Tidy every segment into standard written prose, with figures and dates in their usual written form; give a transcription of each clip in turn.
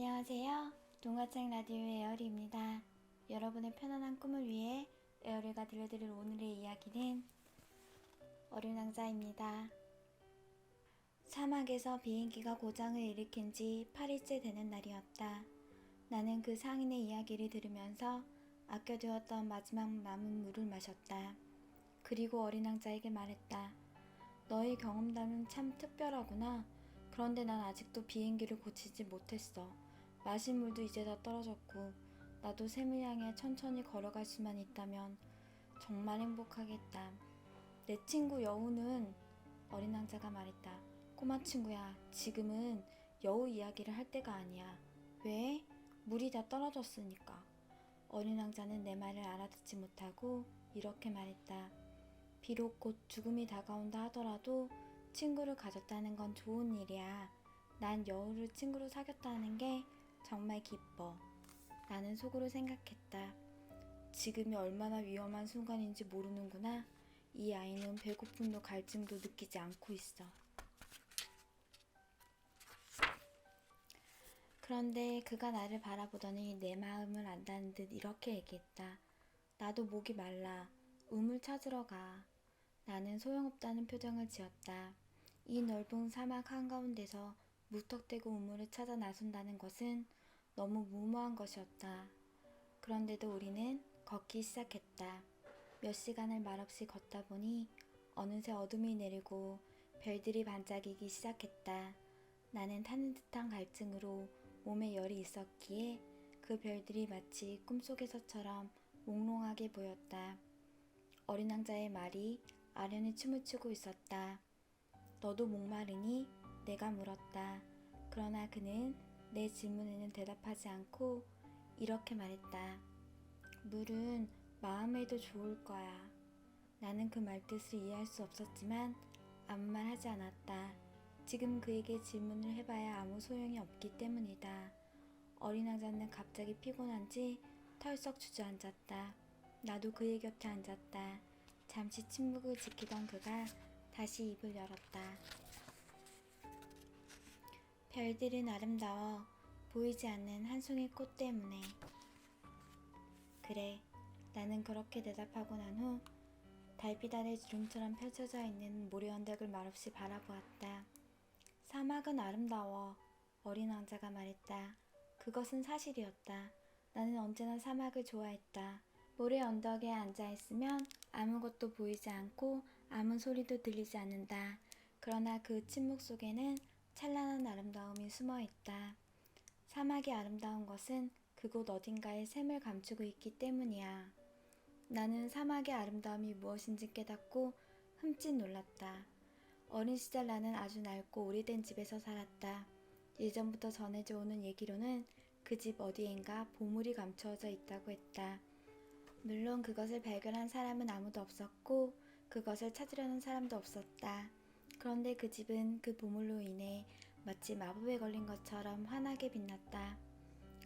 안녕하세요. 동화책 라디오의 에어리입니다. 여러분의 편안한 꿈을 위해 에어리가 들려드릴 오늘의 이야기는 어린 왕자입니다. 사막에서 비행기가 고장을 일으킨 지 8일째 되는 날이었다. 나는 그 상인의 이야기를 들으면서 아껴두었던 마지막 남은 물을 마셨다. 그리고 어린 왕자에게 말했다. 너의 경험담은 참 특별하구나. 그런데 난 아직도 비행기를 고치지 못했어. 마실 물도 이제 다 떨어졌고 나도 샘을 향해 천천히 걸어갈 수만 있다면 정말 행복하겠다. 내 친구 여우는 어린 왕자가 말했다. 꼬마 친구야, 지금은 여우 이야기를 할 때가 아니야. 왜? 물이 다 떨어졌으니까. 어린 왕자는 내 말을 알아듣지 못하고 이렇게 말했다. 비록 곧 죽음이 다가온다 하더라도 친구를 가졌다는 건 좋은 일이야. 난 여우를 친구로 사귀었다는 게 정말 기뻐. 나는 속으로 생각했다. 지금이 얼마나 위험한 순간인지 모르는구나. 이 아이는 배고픔도 갈증도 느끼지 않고 있어. 그런데 그가 나를 바라보더니 내 마음을 안다는 듯 이렇게 얘기했다. 나도 목이 말라. 우물 찾으러 가. 나는 소용없다는 표정을 지었다. 이 넓은 사막 한가운데서 무턱대고 우물을 찾아 나선다는 것은 너무 무모한 것이었다. 그런데도 우리는 걷기 시작했다. 몇 시간을 말없이 걷다 보니 어느새 어둠이 내리고 별들이 반짝이기 시작했다. 나는 타는 듯한 갈증으로 몸에 열이 있었기에 그 별들이 마치 꿈속에서처럼 몽롱하게 보였다. 어린 왕자의 말이 아련히 춤을 추고 있었다. 너도 목마르니? 내가 물었다. 그러나 그는 내 질문에는 대답하지 않고 이렇게 말했다. 물은 마음에도 좋을 거야. 나는 그 말뜻을 이해할 수 없었지만 아무 말 하지 않았다. 지금 그에게 질문을 해봐야 아무 소용이 없기 때문이다. 어린 왕자는 갑자기 피곤한지 털썩 주저앉았다. 나도 그의 곁에 앉았다. 잠시 침묵을 지키던 그가 다시 입을 열었다. 별들은 아름다워. 보이지 않는 한 송이 꽃 때문에. 그래, 나는 그렇게 대답하고 난 후 달빛 아래 주름처럼 펼쳐져 있는 모래 언덕을 말없이 바라보았다. 사막은 아름다워. 어린 왕자가 말했다. 그것은 사실이었다. 나는 언제나 사막을 좋아했다. 모래 언덕에 앉아있으면 아무것도 보이지 않고 아무 소리도 들리지 않는다. 그러나 그 침묵 속에는 찬란한 아름다움이 숨어있다. 사막이 아름다운 것은 그곳 어딘가에 샘을 감추고 있기 때문이야. 나는 사막의 아름다움이 무엇인지 깨닫고 흠칫 놀랐다. 어린 시절 나는 아주 낡고 오래된 집에서 살았다. 예전부터 전해져 오는 얘기로는 그 집 어디엔가 보물이 감추어져 있다고 했다. 물론 그것을 발견한 사람은 아무도 없었고 그것을 찾으려는 사람도 없었다. 그런데 그 집은 그 보물로 인해 마치 마법에 걸린 것처럼 환하게 빛났다.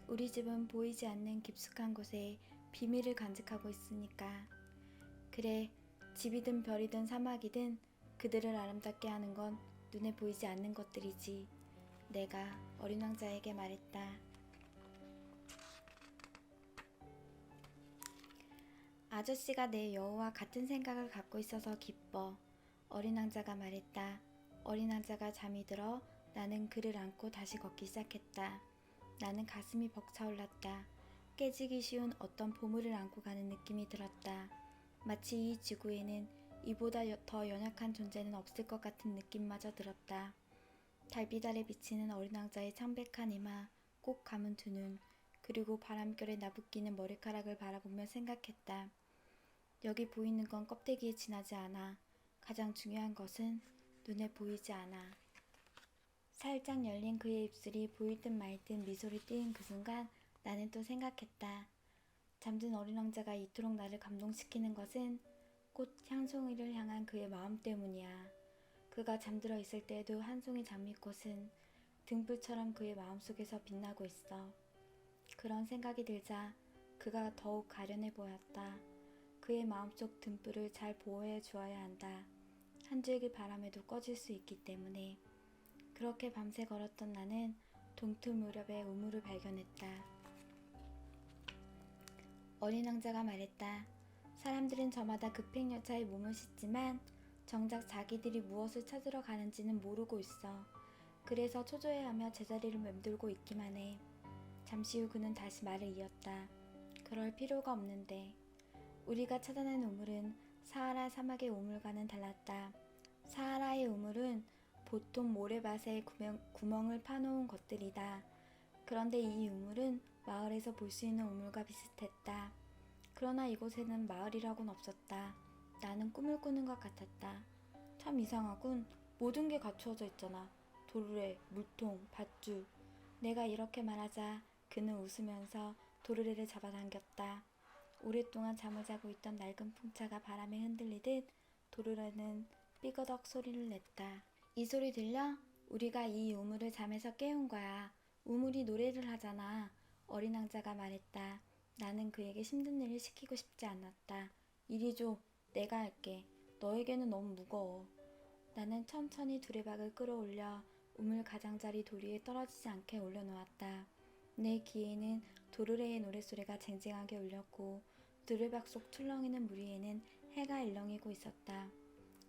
우리 집은 보이지 않는 깊숙한 곳에 비밀을 간직하고 있으니까. 그래, 집이든 별이든 사막이든 그들을 아름답게 하는 건 눈에 보이지 않는 것들이지. 내가 어린 왕자에게 말했다. 아저씨가 내 여우와 같은 생각을 갖고 있어서 기뻐. 어린 왕자가 말했다. 어린 왕자가 잠이 들어 나는 그를 안고 다시 걷기 시작했다. 나는 가슴이 벅차올랐다. 깨지기 쉬운 어떤 보물을 안고 가는 느낌이 들었다. 마치 이 지구에는 이보다 더 연약한 존재는 없을 것 같은 느낌마저 들었다. 달빛 아래 비치는 어린 왕자의 창백한 이마, 꼭 감은 두 눈, 그리고 바람결에 나부끼는 머리카락을 바라보며 생각했다. 여기 보이는 건 껍데기에 지나지 않아. 가장 중요한 것은 눈에 보이지 않아. 살짝 열린 그의 입술이 보일 듯 말 듯 미소를 띄운 그 순간 나는 또 생각했다. 잠든 어린 왕자가 이토록 나를 감동시키는 것은 꽃 향송이를 향한 그의 마음 때문이야. 그가 잠들어 있을 때에도 한 송이 장미꽃은 등불처럼 그의 마음속에서 빛나고 있어. 그런 생각이 들자 그가 더욱 가련해 보였다. 그의 마음속 등불을 잘 보호해 주어야 한다. 한 줄기 바람에도 꺼질 수 있기 때문에. 그렇게 밤새 걸었던 나는 동트 무렵에 우물을 발견했다. 어린 왕자가 말했다. 사람들은 저마다 급행열차에 몸을 싣지만 정작 자기들이 무엇을 찾으러 가는지는 모르고 있어. 그래서 초조해하며 제자리를 맴돌고 있기만 해. 잠시 후 그는 다시 말을 이었다. 그럴 필요가 없는데. 우리가 찾아낸 우물은 사하라 사막의 우물과는 달랐다. 사하라의 우물은 보통 모래밭에 구멍을 파놓은 것들이다. 그런데 이 우물은 마을에서 볼 수 있는 우물과 비슷했다. 그러나 이곳에는 마을이라고는 없었다. 나는 꿈을 꾸는 것 같았다. 참 이상하군. 모든 게 갖추어져 있잖아. 도르래, 물통, 밧줄. 내가 이렇게 말하자 그는 웃으면서 도르래를 잡아당겼다. 오랫동안 잠을 자고 있던 낡은 풍차가 바람에 흔들리듯 도르래는 삐거덕 소리를 냈다. 이 소리 들려? 우리가 이 우물을 잠에서 깨운 거야. 우물이 노래를 하잖아. 어린 왕자가 말했다. 나는 그에게 힘든 일을 시키고 싶지 않았다. 이리 줘. 내가 할게. 너에게는 너무 무거워. 나는 천천히 두레박을 끌어올려 우물 가장자리 도리에 떨어지지 않게 올려놓았다. 내 귀에는 도르래의 노랫소리가 쟁쟁하게 울렸고 두레박 속 출렁이는 물 위에는 해가 일렁이고 있었다.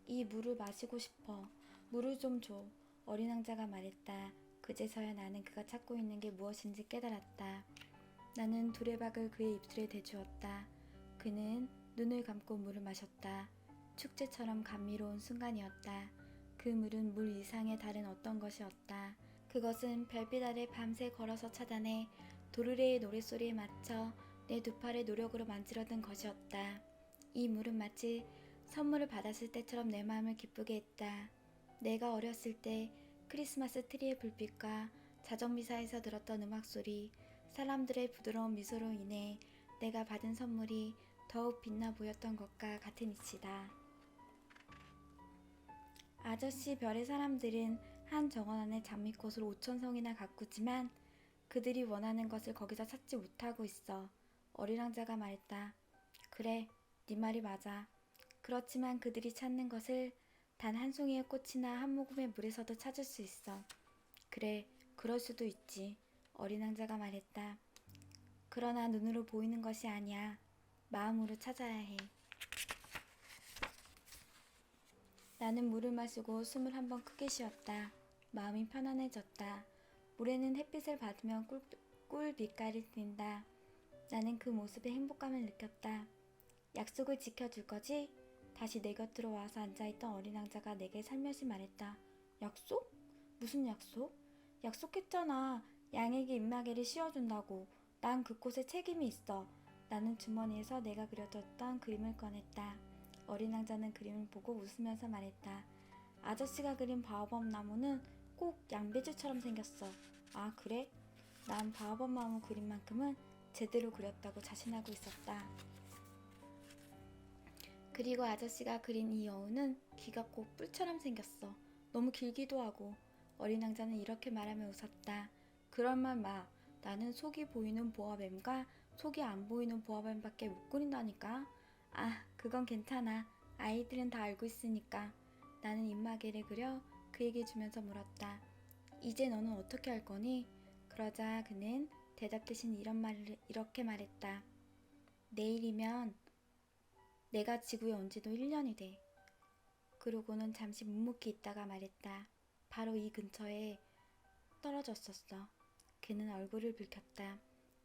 이 물을 마시고 싶어. 물을 좀 줘. 어린 왕자가 말했다. 그제서야 나는 그가 찾고 있는 게 무엇인지 깨달았다. 나는 두레박을 그의 입술에 대주었다. 그는 눈을 감고 물을 마셨다. 축제처럼 감미로운 순간이었다. 그 물은 물 이상의 다른 어떤 것이었다. 그것은 별빛 아래 밤새 걸어서 찾아내 도르래의 노랫소리에 맞춰 내 두 팔의 노력으로 만들어둔 것이었다. 이 물은 마치 선물을 받았을 때처럼 내 마음을 기쁘게 했다. 내가 어렸을 때 크리스마스 트리의 불빛과 자정미사에서 들었던 음악소리, 사람들의 부드러운 미소로 인해 내가 받은 선물이 더욱 빛나 보였던 것과 같은 이치다. 아저씨 별의 사람들은 한 정원 안에 장미꽃을 5,000송이나 가꾸지만 그들이 원하는 것을 거기서 찾지 못하고 있어. 어린 왕자가 말했다. 그래, 네 말이 맞아. 그렇지만 그들이 찾는 것을 단 한 송이의 꽃이나 한 모금의 물에서도 찾을 수 있어. 그래, 그럴 수도 있지. 어린 왕자가 말했다. 그러나 눈으로 보이는 것이 아니야. 마음으로 찾아야 해. 나는 물을 마시고 숨을 한번 크게 쉬었다. 마음이 편안해졌다. 물에는 햇빛을 받으면 꿀 빛깔이 띈다. 나는 그 모습에 행복감을 느꼈다. 약속을 지켜줄 거지? 다시 내 곁으로 와서 앉아있던 어린 왕자가 내게 살며시 말했다. 약속? 무슨 약속? 약속했잖아. 양에게 입마개를 씌워준다고. 난 그곳에 책임이 있어. 나는 주머니에서 내가 그려뒀던 그림을 꺼냈다. 어린 왕자는 그림을 보고 웃으면서 말했다. 아저씨가 그린 바오밥 나무는 꼭 양배추처럼 생겼어. 아, 그래? 난 바오밥 나무 그림만큼은 제대로 그렸다고 자신하고 있었다. 그리고 아저씨가 그린 이 여우는 귀가 꼭 뿔처럼 생겼어. 너무 길기도 하고. 어린 왕자는 이렇게 말하며 웃었다. 그런 말 마. 나는 속이 보이는 보아뱀과 속이 안 보이는 보아뱀밖에 못 그린다니까. 아, 그건 괜찮아. 아이들은 다 알고 있으니까. 나는 입마개를 그려 그에게 주면서 물었다. 이제 너는 어떻게 할 거니? 그러자 그는 대답 대신 이렇게 말했다. 내일이면 내가 지구에 온 지도 1년이 돼. 그러고는 잠시 묵묵히 있다가 말했다. 바로 이 근처에 떨어졌었어. 그는 얼굴을 붉혔다.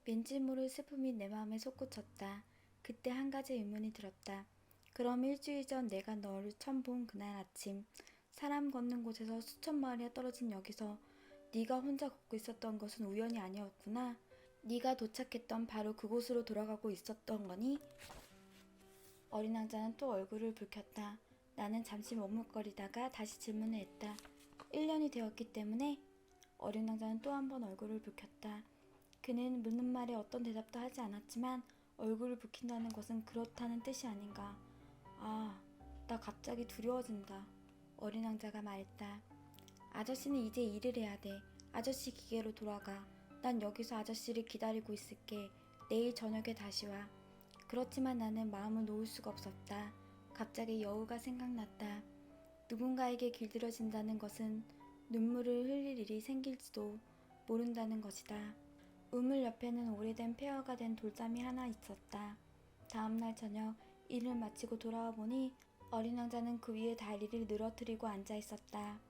왠지 모를 슬픔이 내 마음에 솟구쳤다. 그때 한 가지 의문이 들었다. 그럼 일주일 전 내가 너를 처음 본 그날 아침, 사람 걷는 곳에서 수천 마리가 떨어진 여기서 네가 혼자 걷고 있었던 것은 우연이 아니었구나. 네가 도착했던 바로 그곳으로 돌아가고 있었던 거니? 어린 왕자는 또 얼굴을 붉혔다. 나는 잠시 머뭇거리다가 다시 질문을 했다. 1년이 되었기 때문에? 어린 왕자는 또 한 번 얼굴을 붉혔다. 그는 묻는 말에 어떤 대답도 하지 않았지만 얼굴을 붉힌다는 것은 그렇다는 뜻이 아닌가. 아, 나 갑자기 두려워진다. 어린 왕자가 말했다. 아저씨는 이제 일을 해야 돼. 아저씨 기계로 돌아가. 난 여기서 아저씨를 기다리고 있을게. 내일 저녁에 다시 와. 그렇지만 나는 마음을 놓을 수가 없었다. 갑자기 여우가 생각났다. 누군가에게 길들여진다는 것은 눈물을 흘릴 일이 생길지도 모른다는 것이다. 우물 옆에는 오래된 폐허가 된 돌담이 하나 있었다. 다음날 저녁 일을 마치고 돌아와 보니 어린 왕자는 그 위에 다리를 늘어뜨리고 앉아 있었다.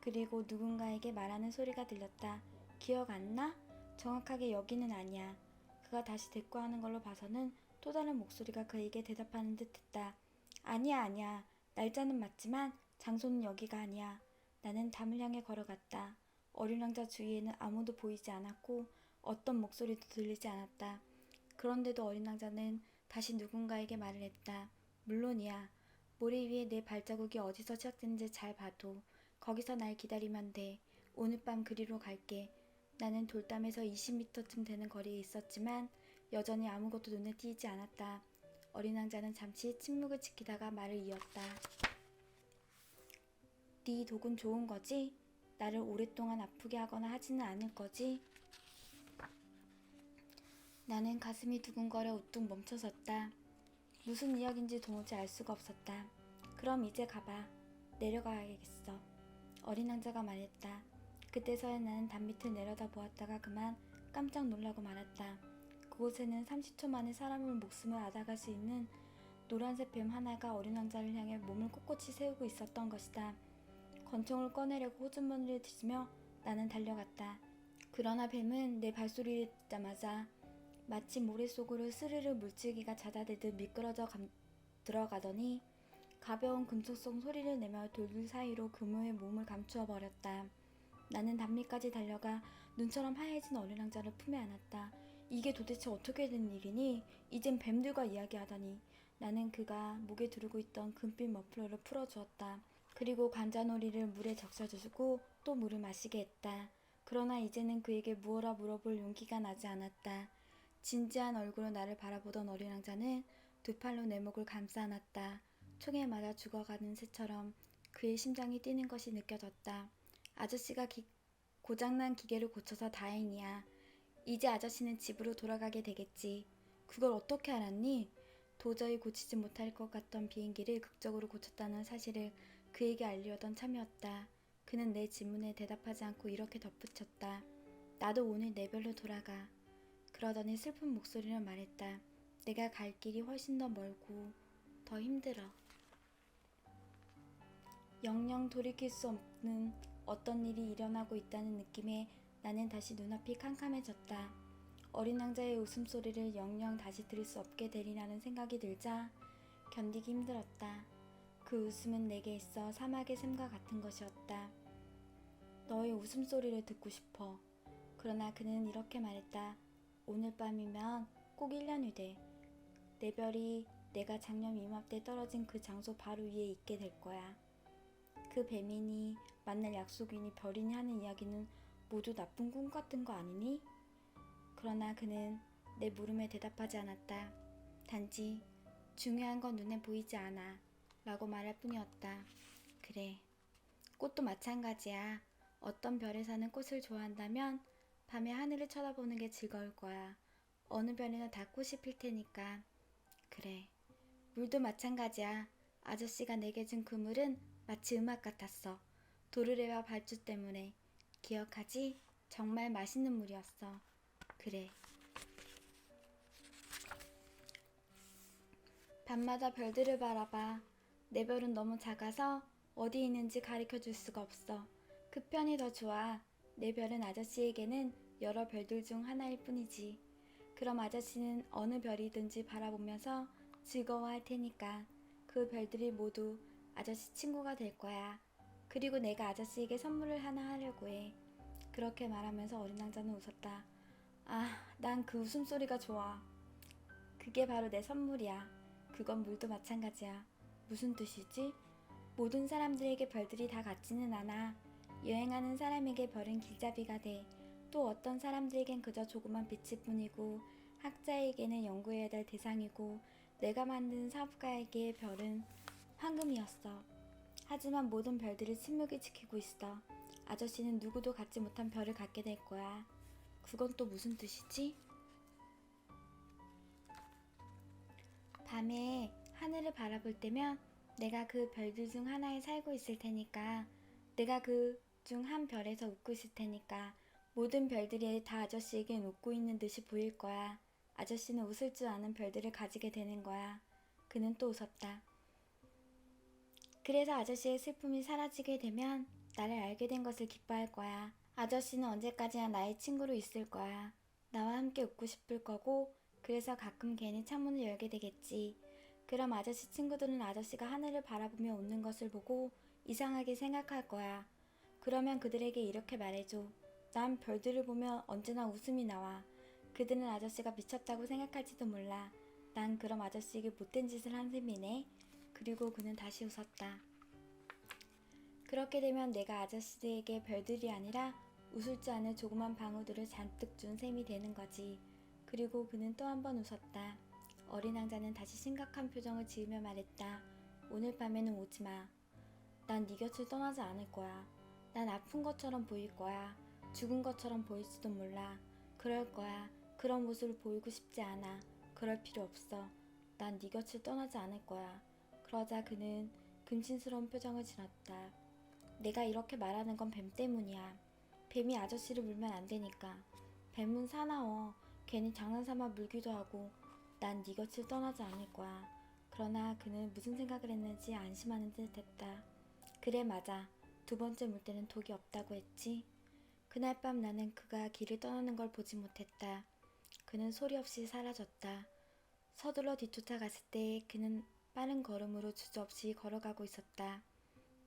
그리고 누군가에게 말하는 소리가 들렸다. 기억 안 나? 정확하게 여기는 아니야. 그가 다시 대꾸하는 걸로 봐서는 또 다른 목소리가 그에게 대답하는 듯 했다. 아니야, 아니야. 날짜는 맞지만 장소는 여기가 아니야. 나는 담을 향해 걸어갔다. 어린 왕자 주위에는 아무도 보이지 않았고 어떤 목소리도 들리지 않았다. 그런데도 어린 왕자는 다시 누군가에게 말을 했다. 물론이야. 모래 위에 내 발자국이 어디서 시작되는지 잘 봐도 거기서 날 기다리면 돼. 오늘 밤 그리로 갈게. 나는 돌담에서 20m쯤 되는 거리에 있었지만 여전히 아무것도 눈에 띄지 않았다. 어린 왕자는 잠시 침묵을 지키다가 말을 이었다. 네 독은 좋은 거지? 나를 오랫동안 아프게 하거나 하지는 않을 거지? 나는 가슴이 두근거려 우뚝 멈춰섰다. 무슨 이야기인지 도무지 알 수가 없었다. 그럼 이제 가봐. 내려가야겠어. 어린 왕자가 말했다. 그때서야 나는 담밑을 내려다 보았다가 그만 깜짝 놀라고 말았다. 그곳에는 30초 만에 사람의 목숨을 앗아갈 수 있는 노란색 뱀 하나가 어린 왕자를 향해 몸을 꼿꼿이 세우고 있었던 것이다. 권총을 꺼내려고 호주머니를 뒤지며 나는 달려갔다. 그러나 뱀은 내 발소리를 듣자마자 마치 모래 속으로 스르르 물질기가 잦아들듯 미끄러져 들어가더니 가벼운 금속성 소리를 내며 돌들 사이로 그물의 몸을 감추어 버렸다. 나는 담밑까지 달려가 눈처럼 하얘진 어린 왕자를 품에 안았다. 이게 도대체 어떻게 된 일이니? 이젠 뱀들과 이야기하다니. 나는 그가 목에 두르고 있던 금빛 머플러를 풀어주었다. 그리고 관자놀이를 물에 적셔주고 또 물을 마시게 했다. 그러나 이제는 그에게 무엇라 물어볼 용기가 나지 않았다. 진지한 얼굴로 나를 바라보던 어린 왕자는 두 팔로 내 목을 감싸 안았다. 총에 맞아 죽어가는 새처럼 그의 심장이 뛰는 것이 느껴졌다. 아저씨가 고장난 기계를 고쳐서 다행이야. 이제 아저씨는 집으로 돌아가게 되겠지. 그걸 어떻게 알았니? 도저히 고치지 못할 것 같던 비행기를 극적으로 고쳤다는 사실을 그에게 알리려던 참이었다. 그는 내 질문에 대답하지 않고 이렇게 덧붙였다. 나도 오늘 내 별로 돌아가. 그러더니 슬픈 목소리로 말했다. 내가 갈 길이 훨씬 더 멀고 더 힘들어. 영영 돌이킬 수 없는 어떤 일이 일어나고 있다는 느낌에 나는 다시 눈앞이 캄캄해졌다. 어린 왕자의 웃음소리를 영영 다시 들을 수 없게 되리라는 생각이 들자 견디기 힘들었다. 그 웃음은 내게 있어 사막의 샘과 같은 것이었다. 너의 웃음소리를 듣고 싶어. 그러나 그는 이렇게 말했다. 오늘 밤이면 꼭 1년이 돼. 내 별이 내가 작년 이맘때 떨어진 그 장소 바로 위에 있게 될 거야. 그 뱀이니 만날 약속이니 별이니 하는 이야기는 모두 나쁜 꿈 같은 거 아니니? 그러나 그는 내 물음에 대답하지 않았다. 단지 중요한 건 눈에 보이지 않아 라고 말할 뿐이었다. 그래, 꽃도 마찬가지야. 어떤 별에 사는 꽃을 좋아한다면 밤에 하늘을 쳐다보는 게 즐거울 거야. 어느 별에나 다 꽃이 필 테니까. 그래, 물도 마찬가지야. 아저씨가 내게 준 그 물은 마치 음악 같았어. 도르래와 발주 때문에. 기억하지? 정말 맛있는 물이었어. 그래. 밤마다 별들을 바라봐. 내 별은 너무 작아서 어디 있는지 가르쳐 줄 수가 없어. 그 편이 더 좋아. 내 별은 아저씨에게는 여러 별들 중 하나일 뿐이지. 그럼 아저씨는 어느 별이든지 바라보면서 즐거워할 테니까 그 별들이 모두 아저씨 친구가 될 거야. 그리고 내가 아저씨에게 선물을 하나 하려고 해. 그렇게 말하면서 어린 왕자는 웃었다. 아, 난 그 웃음소리가 좋아. 그게 바로 내 선물이야. 그건 물도 마찬가지야. 무슨 뜻이지? 모든 사람들에게 별들이 다 같지는 않아. 여행하는 사람에게 별은 길잡이가 돼. 또 어떤 사람들에겐 그저 조그만 빛일 뿐이고 학자에게는 연구해야 될 대상이고 내가 만든 사업가에게 별은 황금이었어. 하지만 모든 별들을 침묵이 지키고 있어. 아저씨는 누구도 갖지 못한 별을 갖게 될 거야. 그건 또 무슨 뜻이지? 밤에 하늘을 바라볼 때면 내가 그 별들 중 하나에 살고 있을 테니까 내가 그 중 한 별에서 웃고 있을 테니까 모든 별들이 다 아저씨에겐 웃고 있는 듯이 보일 거야. 아저씨는 웃을 줄 아는 별들을 가지게 되는 거야. 그는 또 웃었다. 그래서 아저씨의 슬픔이 사라지게 되면 나를 알게 된 것을 기뻐할 거야. 아저씨는 언제까지나 나의 친구로 있을 거야. 나와 함께 웃고 싶을 거고, 그래서 가끔 괜히 창문을 열게 되겠지. 그럼 아저씨 친구들은 아저씨가 하늘을 바라보며 웃는 것을 보고 이상하게 생각할 거야. 그러면 그들에게 이렇게 말해줘. 난 별들을 보면 언제나 웃음이 나와. 그들은 아저씨가 미쳤다고 생각할지도 몰라. 난 그럼 아저씨에게 못된 짓을 한 셈이네. 그리고 그는 다시 웃었다. 그렇게 되면 내가 아저씨에게 별들이 아니라 웃을 줄 아는 조그만 방울들을 잔뜩 준 셈이 되는 거지. 그리고 그는 또 한 번 웃었다. 어린 왕자는 다시 심각한 표정을 지으며 말했다. 오늘 밤에는 오지 마. 난 네 곁을 떠나지 않을 거야. 난 아픈 것처럼 보일 거야. 죽은 것처럼 보일지도 몰라. 그럴 거야. 그런 모습을 보이고 싶지 않아. 그럴 필요 없어. 난 네 곁을 떠나지 않을 거야. 그러자 그는 근심스러운 표정을 지었다. 내가 이렇게 말하는 건 뱀 때문이야. 뱀이 아저씨를 물면 안 되니까. 뱀은 사나워. 괜히 장난삼아 물기도 하고. 난 네 곁을 떠나지 않을 거야. 그러나 그는 무슨 생각을 했는지 안심하는 듯 했다. 그래 맞아. 두 번째 물 때는 독이 없다고 했지. 그날 밤 나는 그가 길을 떠나는 걸 보지 못했다. 그는 소리 없이 사라졌다. 서둘러 뒤쫓아갔을 때 그는 빠른 걸음으로 주저없이 걸어가고 있었다.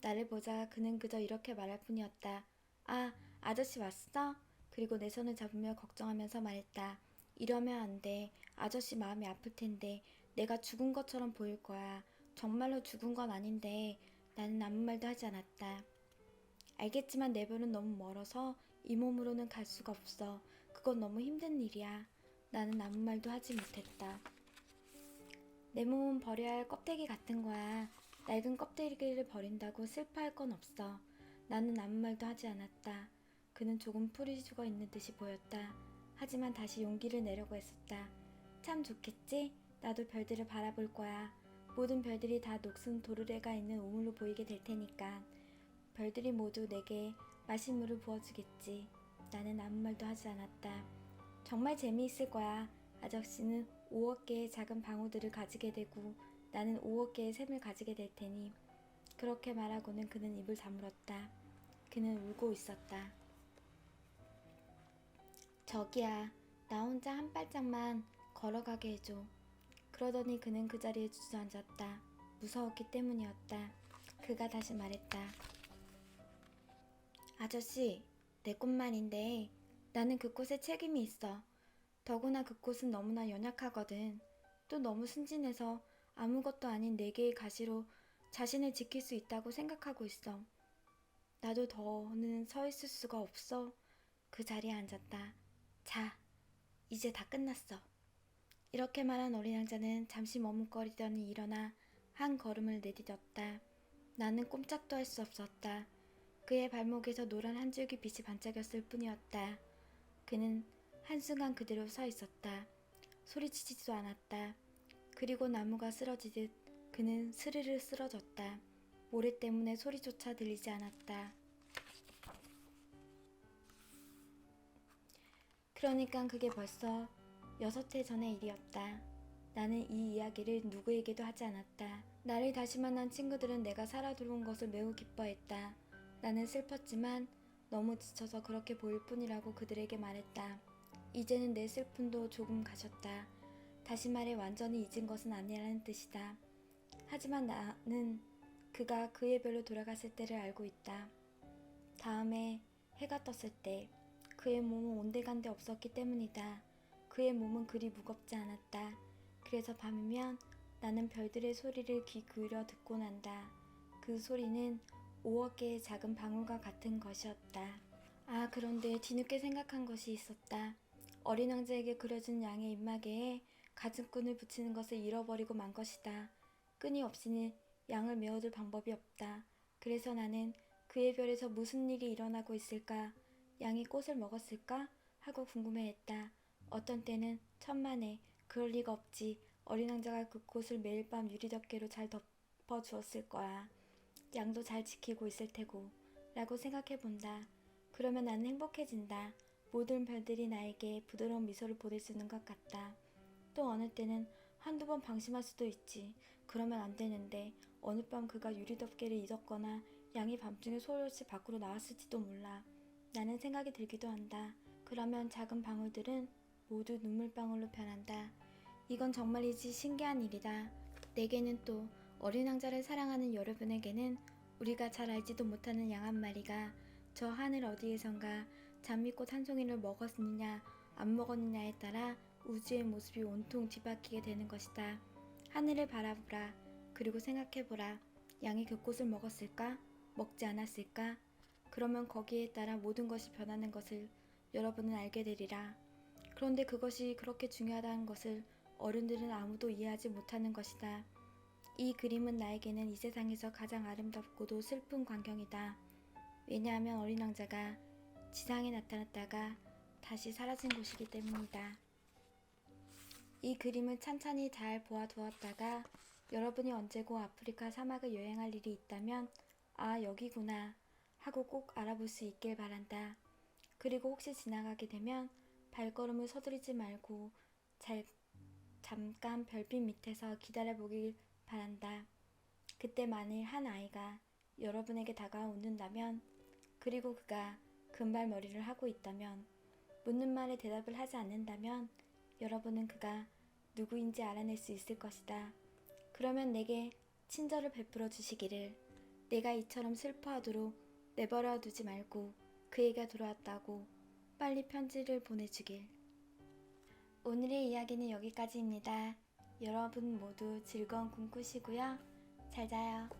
나를 보자 그는 그저 이렇게 말할 뿐이었다. 아, 아저씨 왔어? 그리고 내 손을 잡으며 걱정하면서 말했다. 이러면 안 돼. 아저씨 마음이 아플 텐데. 내가 죽은 것처럼 보일 거야. 정말로 죽은 건 아닌데. 나는 아무 말도 하지 않았다. 알겠지만 내 별은 너무 멀어서 이 몸으로는 갈 수가 없어. 그건 너무 힘든 일이야. 나는 아무 말도 하지 못했다. 내 몸은 버려야 할 껍데기 같은 거야. 낡은 껍데기를 버린다고 슬퍼할 건 없어. 나는 아무 말도 하지 않았다. 그는 조금 풀이 죽어 있는 듯이 보였다. 하지만 다시 용기를 내려고 했었다. 참 좋겠지? 나도 별들을 바라볼 거야. 모든 별들이 다 녹슨 도르래가 있는 우물로 보이게 될 테니까. 별들이 모두 내게 마실 물을 부어주겠지. 나는 아무 말도 하지 않았다. 정말 재미있을 거야. 아저씨는 5억 개의 작은 방울들을 가지게 되고 나는 5억 개의 샘을 가지게 될 테니. 그렇게 말하고는 그는 입을 다물었다. 그는 울고 있었다. 저기야, 나 혼자 한 발짝만 걸어가게 해줘. 그러더니 그는 그 자리에 주저앉았다. 무서웠기 때문이었다. 그가 다시 말했다. 아저씨, 내 꽃말인데 나는 그꽃에 책임이 있어. 더구나 그꽃은 너무나 연약하거든. 또 너무 순진해서 아무것도 아닌 네 개의 가시로 자신을 지킬 수 있다고 생각하고 있어. 나도 더는 서 있을 수가 없어. 그 자리에 앉았다. 자, 이제 다 끝났어. 이렇게 말한 어린 왕자는 잠시 머뭇거리더니 일어나 한 걸음을 내디뎠다. 나는 꼼짝도 할 수 없었다. 그의 발목에서 노란 한 줄기 빛이 반짝였을 뿐이었다. 그는 한순간 그대로 서 있었다. 소리치지도 않았다. 그리고 나무가 쓰러지듯 그는 스르르 쓰러졌다. 모래 때문에 소리조차 들리지 않았다. 그러니까 그게 벌써 6해 전의 일이었다. 나는 이 이야기를 누구에게도 하지 않았다. 나를 다시 만난 친구들은 내가 살아 들어온 것을 매우 기뻐했다. 나는 슬펐지만 너무 지쳐서 그렇게 보일 뿐이라고 그들에게 말했다. 이제는 내 슬픔도 조금 가셨다. 다시 말해 완전히 잊은 것은 아니라는 뜻이다. 하지만 나는 그가 그의 별로 돌아갔을 때를 알고 있다. 다음에 해가 떴을 때 그의 몸은 온데간데 없었기 때문이다. 그의 몸은 그리 무겁지 않았다. 그래서 밤이면 나는 별들의 소리를 귀 기울여 듣고 난다. 그 소리는 5억 개의 작은 방울과 같은 것이었다. 아, 그런데 뒤늦게 생각한 것이 있었다. 어린 왕자에게 그려진 양의 입마개에 가죽끈을 붙이는 것을 잃어버리고 만 것이다. 끈이 없이는 양을 메어둘 방법이 없다. 그래서 나는 그의 별에서 무슨 일이 일어나고 있을까? 양이 꽃을 먹었을까? 하고 궁금해했다. 어떤 때는 천만에 그럴 리가 없지. 어린 왕자가 그 꽃을 매일 밤 유리덮개로 잘 덮어주었을 거야. 양도 잘 지키고 있을 테고 라고 생각해본다. 그러면 나는 행복해진다. 모든 별들이 나에게 부드러운 미소를 보내주는 것 같다. 또 어느 때는 한두 번 방심할 수도 있지. 그러면 안 되는데 어느 밤 그가 유리덮개를 잊었거나 양이 밤중에 소리 없이 밖으로 나왔을지도 몰라. 나는 생각이 들기도 한다. 그러면 작은 방울들은 모두 눈물방울로 변한다. 이건 정말이지 신기한 일이다. 내게는 또 어린 왕자를 사랑하는 여러분에게는 우리가 잘 알지도 못하는 양 한 마리가 저 하늘 어디에선가 장미꽃 한 송이를 먹었느냐 안 먹었느냐에 따라 우주의 모습이 온통 뒤바뀌게 되는 것이다. 하늘을 바라보라. 그리고 생각해보라. 양이 그 꽃을 먹었을까? 먹지 않았을까? 그러면 거기에 따라 모든 것이 변하는 것을 여러분은 알게 되리라. 그런데 그것이 그렇게 중요하다는 것을 어른들은 아무도 이해하지 못하는 것이다. 이 그림은 나에게는 이 세상에서 가장 아름답고도 슬픈 광경이다. 왜냐하면 어린 왕자가 지상에 나타났다가 다시 사라진 곳이기 때문이다. 이 그림을 찬찬히 잘 보아두었다가 여러분이 언제고 아프리카 사막을 여행할 일이 있다면 아 여기구나 하고 꼭 알아볼 수 있길 바란다. 그리고 혹시 지나가게 되면 발걸음을 서두르지 말고 잠깐 별빛 밑에서 기다려보길 바란다. 그때 만일 한 아이가 여러분에게 다가오는다면 그리고 그가 금발머리를 하고 있다면 묻는 말에 대답을 하지 않는다면 여러분은 그가 누구인지 알아낼 수 있을 것이다. 그러면 내게 친절을 베풀어 주시기를. 내가 이처럼 슬퍼하도록 내버려 두지 말고 그에게 돌아왔다고 빨리 편지를 보내주길. 오늘의 이야기는 여기까지입니다. 여러분 모두 즐거운 꿈 꾸시고요. 잘 자요.